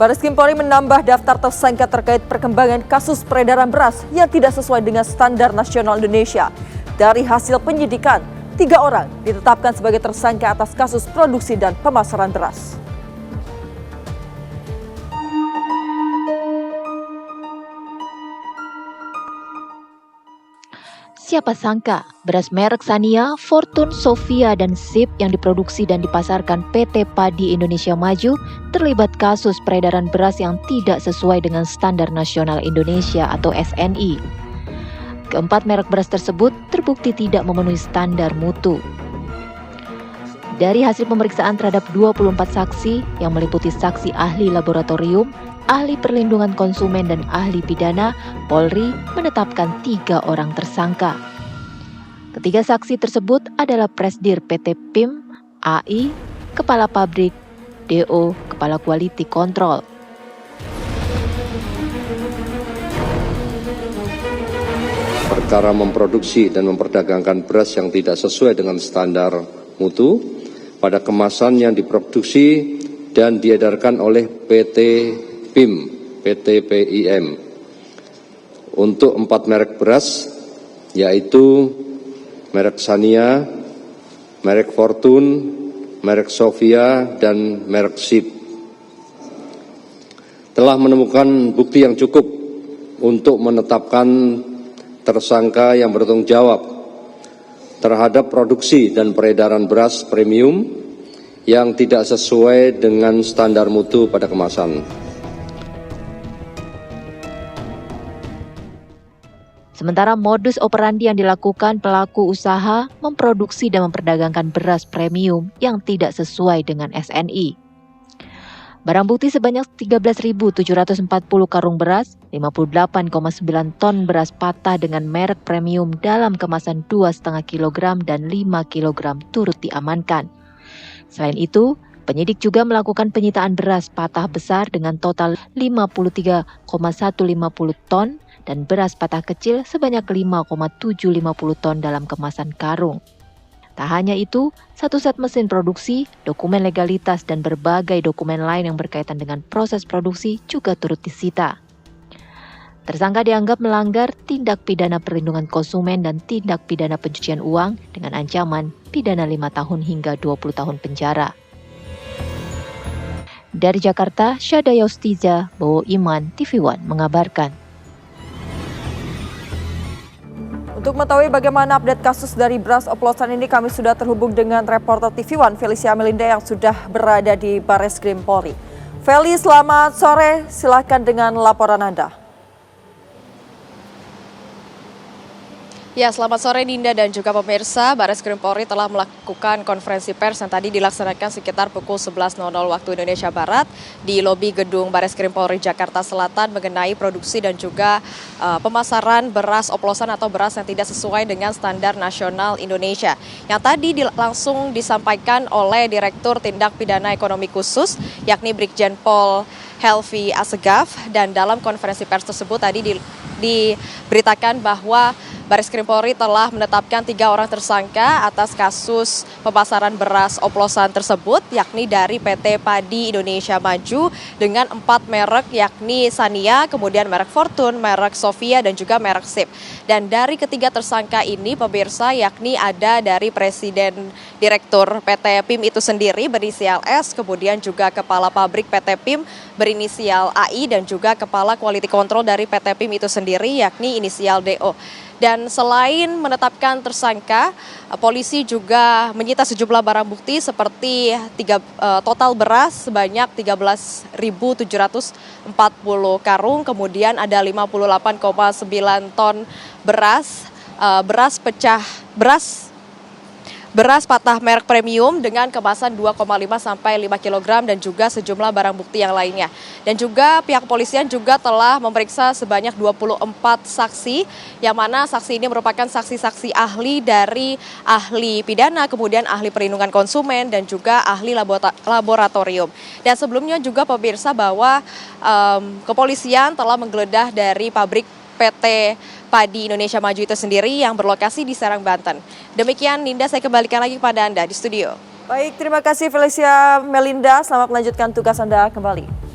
Bareskrim Polri menambah daftar tersangka terkait perkembangan kasus peredaran beras yang tidak sesuai dengan standar nasional Indonesia. Dari hasil penyidikan, 3 orang ditetapkan sebagai tersangka atas kasus produksi dan pemasaran beras. Siapa sangka beras merek Sania, Fortune, Sofia, dan Sip yang diproduksi dan dipasarkan PT Padi Indonesia Maju terlibat kasus peredaran beras yang tidak sesuai dengan standar nasional Indonesia atau SNI. Keempat merek beras tersebut terbukti tidak memenuhi standar mutu. Dari hasil pemeriksaan terhadap 24 saksi yang meliputi saksi ahli laboratorium, ahli perlindungan konsumen dan ahli pidana, Polri menetapkan 3 orang tersangka. Ketiga saksi tersebut adalah Presdir PT PIM, AI, Kepala Pabrik, DO, Kepala Quality Control. Perkara memproduksi dan memperdagangkan beras yang tidak sesuai dengan standar mutu pada kemasan yang diproduksi dan diedarkan oleh PT PIM, PT PIM untuk 4 merek beras, yaitu merek Sania, merek Fortune, merek Sofia, dan merek Sip. Telah menemukan bukti yang cukup untuk menetapkan tersangka yang bertanggung jawab terhadap produksi dan peredaran beras premium yang tidak sesuai dengan standar mutu pada kemasan. Sementara modus operandi yang dilakukan pelaku usaha memproduksi dan memperdagangkan beras premium yang tidak sesuai dengan SNI. Barang bukti sebanyak 13.740 karung beras, 58,9 ton beras patah dengan merek premium dalam kemasan 2,5 kg dan 5 kg turut diamankan. Selain itu, penyidik juga melakukan penyitaan beras patah besar dengan total 53,150 ton dan beras patah kecil sebanyak 5,750 ton dalam kemasan karung. Tak hanya itu, 1 set mesin produksi, dokumen legalitas, dan berbagai dokumen lain yang berkaitan dengan proses produksi juga turut disita. Tersangka dianggap melanggar tindak pidana perlindungan konsumen dan tindak pidana pencucian uang dengan ancaman pidana 5 tahun hingga 20 tahun penjara. Dari Jakarta, Syada Yaustiza, Bowo Iman, TV One mengabarkan. Untuk mengetahui bagaimana update kasus dari beras oplosan ini, kami sudah terhubung dengan reporter TV One Felicia Melinda yang sudah berada di Bareskrim Polri. Feli, selamat sore, silakan dengan laporan Anda. Ya, selamat sore Dinda dan juga pemirsa. Bareskrim Polri telah melakukan konferensi pers yang tadi dilaksanakan sekitar pukul 11.00 waktu Indonesia Barat di lobi gedung Bareskrim Polri Jakarta Selatan mengenai produksi dan juga pemasaran beras oplosan atau beras yang tidak sesuai dengan standar nasional Indonesia. Yang tadi langsung disampaikan oleh Direktur Tindak Pidana Ekonomi Khusus yakni Brigjen Pol Helvi Assegaf, dan dalam konferensi pers tersebut tadi diberitakan bahwa Bareskrim Polri telah menetapkan 3 orang tersangka atas kasus pemasaran beras oplosan tersebut, yakni dari PT Padi Indonesia Maju dengan 4 merek yakni Sania, kemudian merek Fortune, merek Sofia, dan juga merek Sip. Dan dari ketiga tersangka ini pemirsa yakni ada dari Presiden Direktur PT PIM itu sendiri berinisial S, kemudian juga Kepala Pabrik PT PIM berinisial AI, dan juga Kepala Quality Control dari PT PIM itu sendiri yakni inisial DO. Dan selain menetapkan tersangka, polisi juga menyita sejumlah barang bukti seperti total beras sebanyak 13.740 karung, kemudian ada 58,9 ton beras patah merek premium dengan kemasan 2,5 sampai 5 kg dan juga sejumlah barang bukti yang lainnya. Dan juga pihak kepolisian juga telah memeriksa sebanyak 24 saksi, yang mana saksi ini merupakan saksi-saksi ahli dari ahli pidana, kemudian ahli perlindungan konsumen, dan juga ahli laboratorium. Dan sebelumnya juga pemirsa bahwa kepolisian telah menggeledah dari pabrik PT Padi Indonesia Maju itu sendiri yang berlokasi di Serang, Banten. Demikian Ninda, saya kembalikan lagi kepada Anda di studio. Baik, terima kasih Felicia Melinda. Selamat melanjutkan tugas Anda kembali.